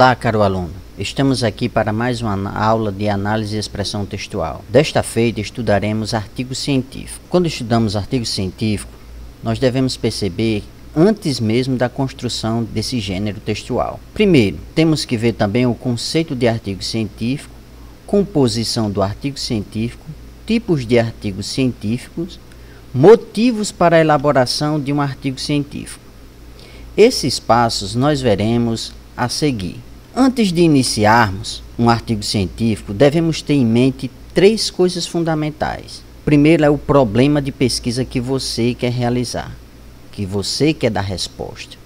Olá, caro aluno. Estamos aqui para mais uma aula de análise e expressão textual. Desta feita, estudaremos artigo científico. Quando estudamos artigo científico, nós devemos perceber antes mesmo da construção desse gênero textual. Primeiro, temos que ver também o conceito de artigo científico, composição do artigo científico, tipos de artigos científicos, motivos para a elaboração de um artigo científico. Esses passos nós veremos a seguir. Antes de iniciarmos um artigo científico, devemos ter em mente três coisas fundamentais. Primeiro é o problema de pesquisa que você quer realizar, que você quer dar resposta.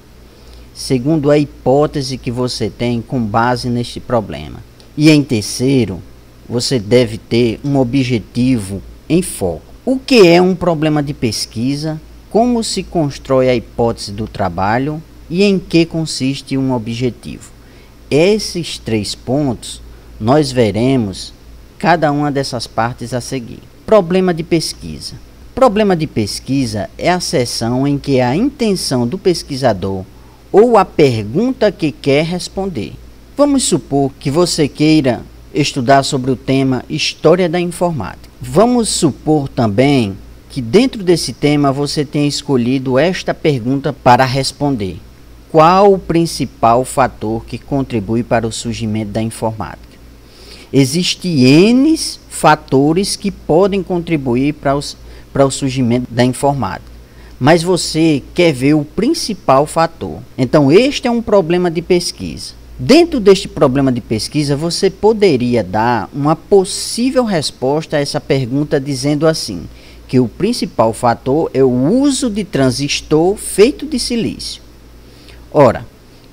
Segundo, a hipótese que você tem com base neste problema. E em terceiro, você deve ter um objetivo em foco. O que é um problema de pesquisa? Como se constrói a hipótese do trabalho e em que consiste um objetivo? Esses três pontos nós veremos cada uma dessas partes a seguir. Problema de pesquisa. Problema de pesquisa é a seção em que a intenção do pesquisador ou a pergunta que quer responder. Vamos supor que você queira estudar sobre o tema História da Informática. Vamos supor também que dentro desse tema você tenha escolhido esta pergunta para responder. Qual o principal fator que contribui para o surgimento da informática? Existem N fatores que podem contribuir para o surgimento da informática, mas você quer ver o principal fator. Então este é um problema de pesquisa. Dentro deste problema de pesquisa, você poderia dar uma possível resposta a essa pergunta dizendo assim, que o principal fator é o uso de transistor feito de silício. Ora,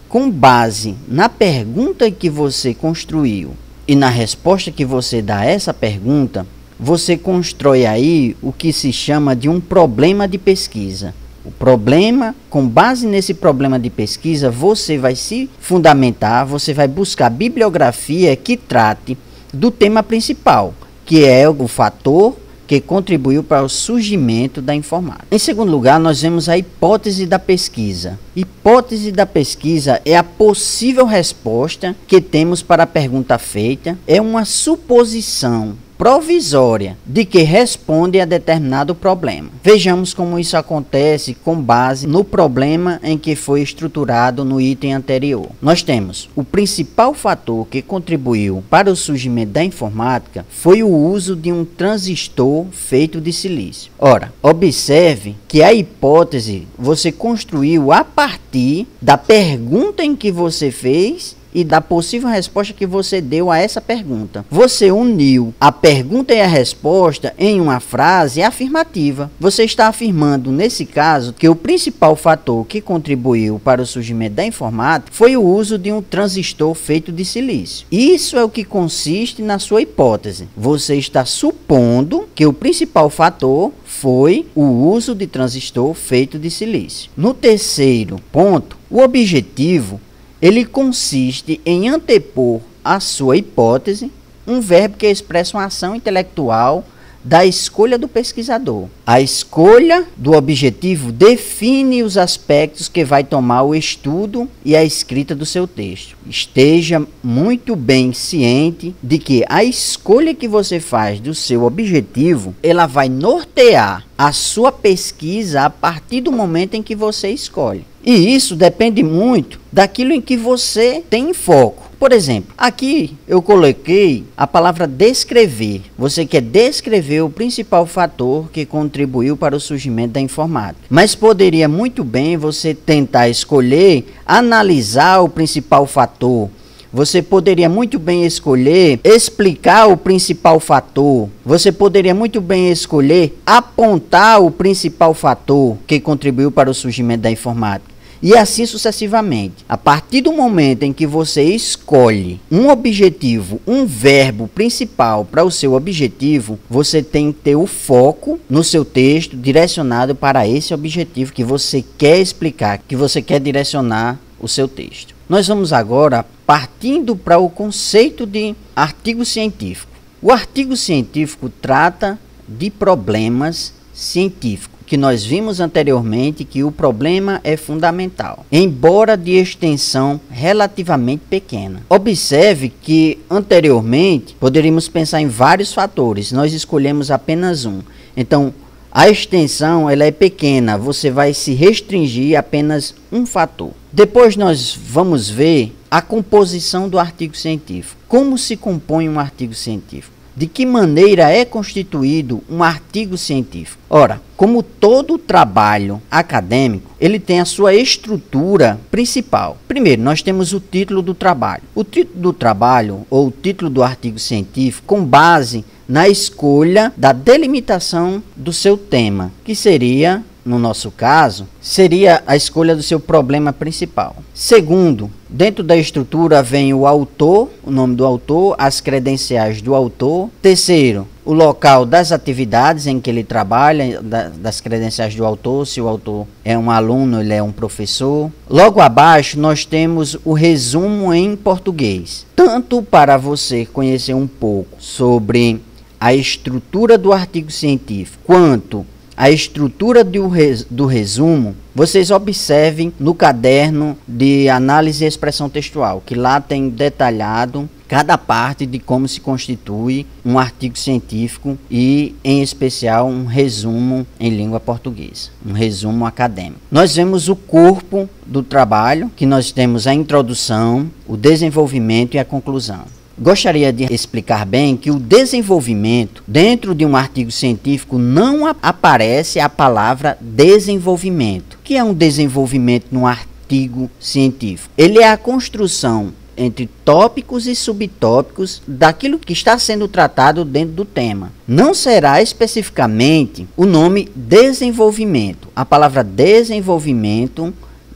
com base na pergunta que você construiu e na resposta que você dá a essa pergunta, você constrói aí o que se chama de um problema de pesquisa. O problema, com base nesse problema de pesquisa, você vai se fundamentar, você vai buscar bibliografia que trate do tema principal, que é o fator que contribuiu para o surgimento da informática. Em segundo lugar, nós vemos a hipótese da pesquisa. Hipótese da pesquisa é a possível resposta que temos para a pergunta feita, é uma suposição provisória de que responde a determinado problema. Vejamos como isso acontece com base no problema em que foi estruturado no item anterior. Nós temos o principal fator que contribuiu para o surgimento da informática foi o uso de um transistor feito de silício. Ora, observe que a hipótese você construiu a partir da pergunta em que você fez e da possível resposta que você deu a essa pergunta. Você uniu a pergunta e a resposta em uma frase afirmativa. Você está afirmando, nesse caso, que o principal fator que contribuiu para o surgimento da informática foi o uso de um transistor feito de silício. Isso é o que consiste na sua hipótese. Você está supondo que o principal fator foi o uso de transistor feito de silício. No terceiro ponto, o objetivo ele consiste em antepor à sua hipótese um verbo que expressa uma ação intelectual da escolha do pesquisador. A escolha do objetivo define os aspectos que vai tomar o estudo e a escrita do seu texto. Esteja muito bem ciente de que a escolha que você faz do seu objetivo, ela vai nortear a sua pesquisa a partir do momento em que você escolhe. E isso depende muito daquilo em que você tem em foco. Por exemplo, aqui eu coloquei a palavra descrever. Você quer descrever o principal fator que contribuiu para o surgimento da informática. Mas poderia muito bem você tentar escolher, analisar o principal fator. Você poderia muito bem escolher explicar o principal fator. Você poderia muito bem escolher apontar o principal fator que contribuiu para o surgimento da informática. E assim sucessivamente. A partir do momento em que você escolhe um objetivo, um verbo principal para o seu objetivo, você tem que ter o foco no seu texto direcionado para esse objetivo que você quer explicar, que você quer direcionar o seu texto. Nós vamos agora partindo para o conceito de artigo científico. O artigo científico trata de problemas científicos. que nós vimos anteriormente que o problema é fundamental, embora de extensão relativamente pequena. Observe que anteriormente poderíamos pensar em vários fatores, nós escolhemos apenas um. Então, a extensão ela é pequena, você vai se restringir a apenas um fator. Depois nós vamos ver a composição do artigo científico. Como se compõe um artigo científico? De que maneira é constituído um artigo científico? Ora, como todo trabalho acadêmico, ele tem a sua estrutura principal. Primeiro, nós temos o título do trabalho. O título do trabalho, ou o título do artigo científico, com base na escolha da delimitação do seu tema, que seria, no nosso caso, seria a escolha do seu problema principal. Segundo, dentro da estrutura vem o autor, o nome do autor, as credenciais do autor. Terceiro, o local das atividades em que ele trabalha, das credenciais do autor, se o autor é um aluno, ele é um professor. Logo abaixo nós temos o resumo em português, tanto para você conhecer um pouco sobre a estrutura do artigo científico, quanto a estrutura do resumo. Vocês observem no caderno de análise e expressão textual, que lá tem detalhado cada parte de como se constitui um artigo científico e, em especial, um resumo em língua portuguesa, um resumo acadêmico. Nós vemos o corpo do trabalho, que nós temos a introdução, o desenvolvimento e a conclusão. Gostaria de explicar bem que o desenvolvimento, dentro de um artigo científico, não aparece a palavra desenvolvimento. O que é um desenvolvimento num artigo científico? Ele é a construção entre tópicos e subtópicos daquilo que está sendo tratado dentro do tema. Não será especificamente o nome desenvolvimento. A palavra desenvolvimento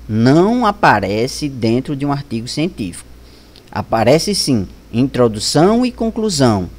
não aparece dentro de um artigo científico. Aparece sim introdução e conclusão,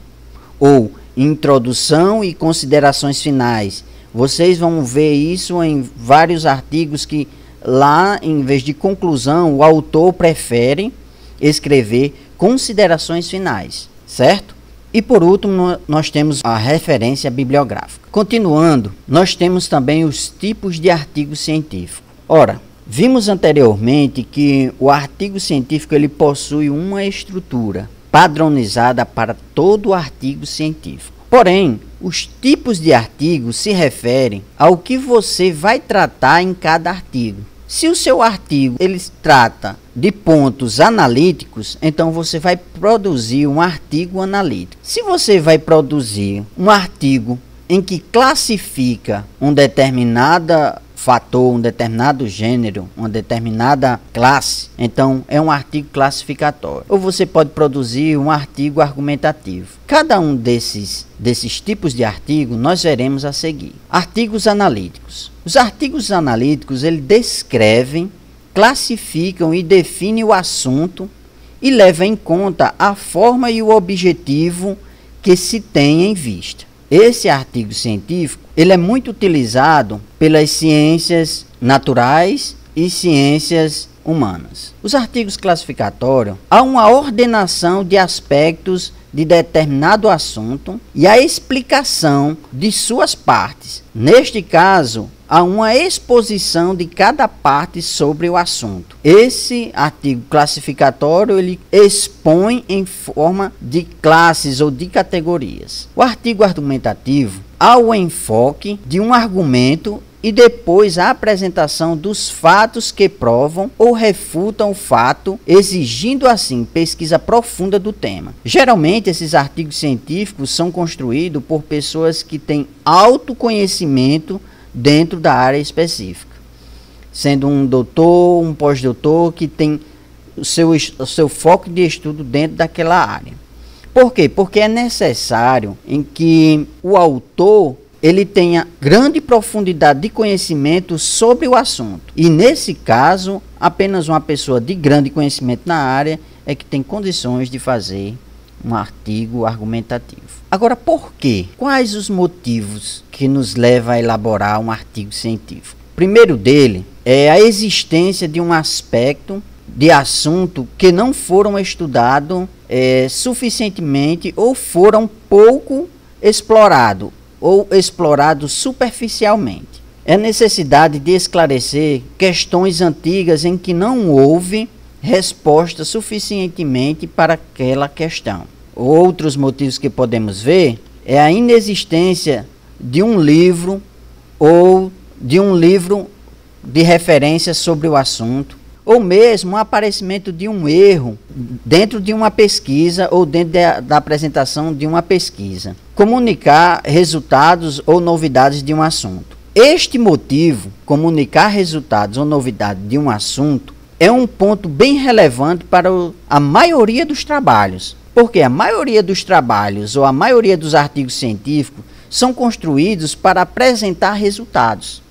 ou introdução e considerações finais. Vocês vão ver isso em vários artigos que lá, em vez de conclusão, o autor prefere escrever considerações finais, certo? E por último, nós temos a referência bibliográfica. Continuando, nós temos também os tipos de artigo científico. Ora, vimos anteriormente que o artigo científico ele possui uma estrutura padronizada para todo artigo científico. Porém, os tipos de artigos se referem ao que você vai tratar em cada artigo. Se o seu artigo ele trata de pontos analíticos, então você vai produzir um artigo analítico. Se você vai produzir um artigo em que classifica um determinado fator, um determinado gênero, uma determinada classe, então é um artigo classificatório. Ou você pode produzir um artigo argumentativo. Cada um desses tipos de artigo nós veremos a seguir. Artigos analíticos. Os artigos analíticos, eles descrevem, classificam e definem o assunto e levam em conta a forma e o objetivo que se tem em vista. Esse artigo científico, ele é muito utilizado pelas ciências naturais e ciências humanas. Os artigos classificatórios, há uma ordenação de aspectos de determinado assunto e a explicação de suas partes. Neste caso, há uma exposição de cada parte sobre o assunto. Esse artigo classificatório, ele expõe em forma de classes ou de categorias. O artigo argumentativo, há o enfoque de um argumento e depois a apresentação dos fatos que provam ou refutam o fato, exigindo assim pesquisa profunda do tema. Geralmente esses artigos científicos são construídos por pessoas que têm autoconhecimento dentro da área específica, sendo um doutor, um pós-doutor que tem o seu foco de estudo dentro daquela área. Por quê? Porque é necessário em que o autor ele tenha grande profundidade de conhecimento sobre o assunto. E nesse caso, apenas uma pessoa de grande conhecimento na área é que tem condições de fazer um artigo argumentativo. Agora, por quê? Quais os motivos que nos levam a elaborar um artigo científico? Primeiro dele é a existência de um aspecto de assunto que não foram estudados suficientemente ou foram pouco explorados ou explorado superficialmente. é a necessidade de esclarecer questões antigas em que não houve resposta suficientemente para aquela questão. Outros motivos que podemos ver é a inexistência de um livro ou de um livro de referência sobre o assunto, ou mesmo o aparecimento de um erro dentro de uma pesquisa ou dentro da apresentação de uma pesquisa. Comunicar resultados ou novidades de um assunto. Este motivo, comunicar resultados ou novidades de um assunto, é um ponto bem relevante para a maioria dos trabalhos, porque a maioria dos trabalhos ou a maioria dos artigos científicos são construídos para apresentar resultados.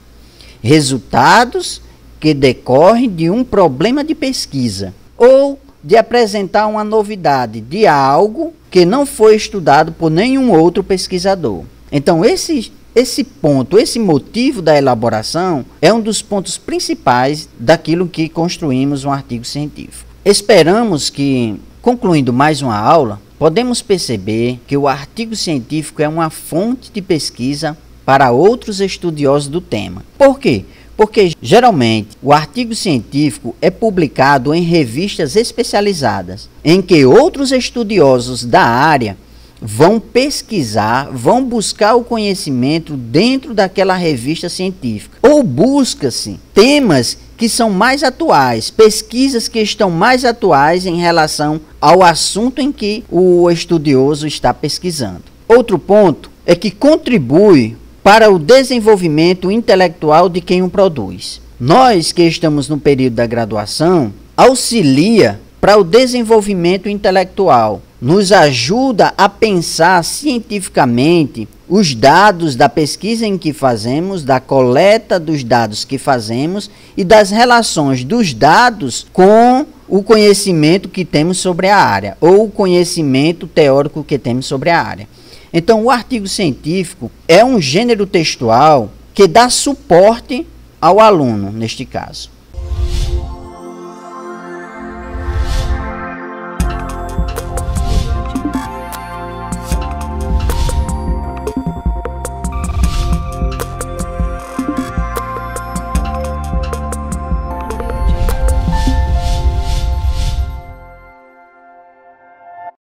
Resultados que decorrem de um problema de pesquisa ou de apresentar uma novidade de algo que não foi estudado por nenhum outro pesquisador. Então, esse ponto, esse motivo da elaboração é um dos pontos principais daquilo que construímos um artigo científico. Esperamos que, concluindo mais uma aula, podemos perceber que o artigo científico é uma fonte de pesquisa para outros estudiosos do tema. Por quê? Porque, geralmente, o artigo científico é publicado em revistas especializadas, em que outros estudiosos da área vão pesquisar, vão buscar o conhecimento dentro daquela revista científica. Ou busca-se temas que são mais atuais, pesquisas que estão mais atuais em relação ao assunto em que o estudioso está pesquisando. Outro ponto é que contribui para o desenvolvimento intelectual de quem o produz. Nós que estamos no período da graduação, auxilia para o desenvolvimento intelectual, nos ajuda a pensar cientificamente os dados da pesquisa em que fazemos, da coleta dos dados que fazemos e das relações dos dados com o conhecimento que temos sobre a área, ou o conhecimento teórico que temos sobre a área. Então, o artigo científico é um gênero textual que dá suporte ao aluno, neste caso.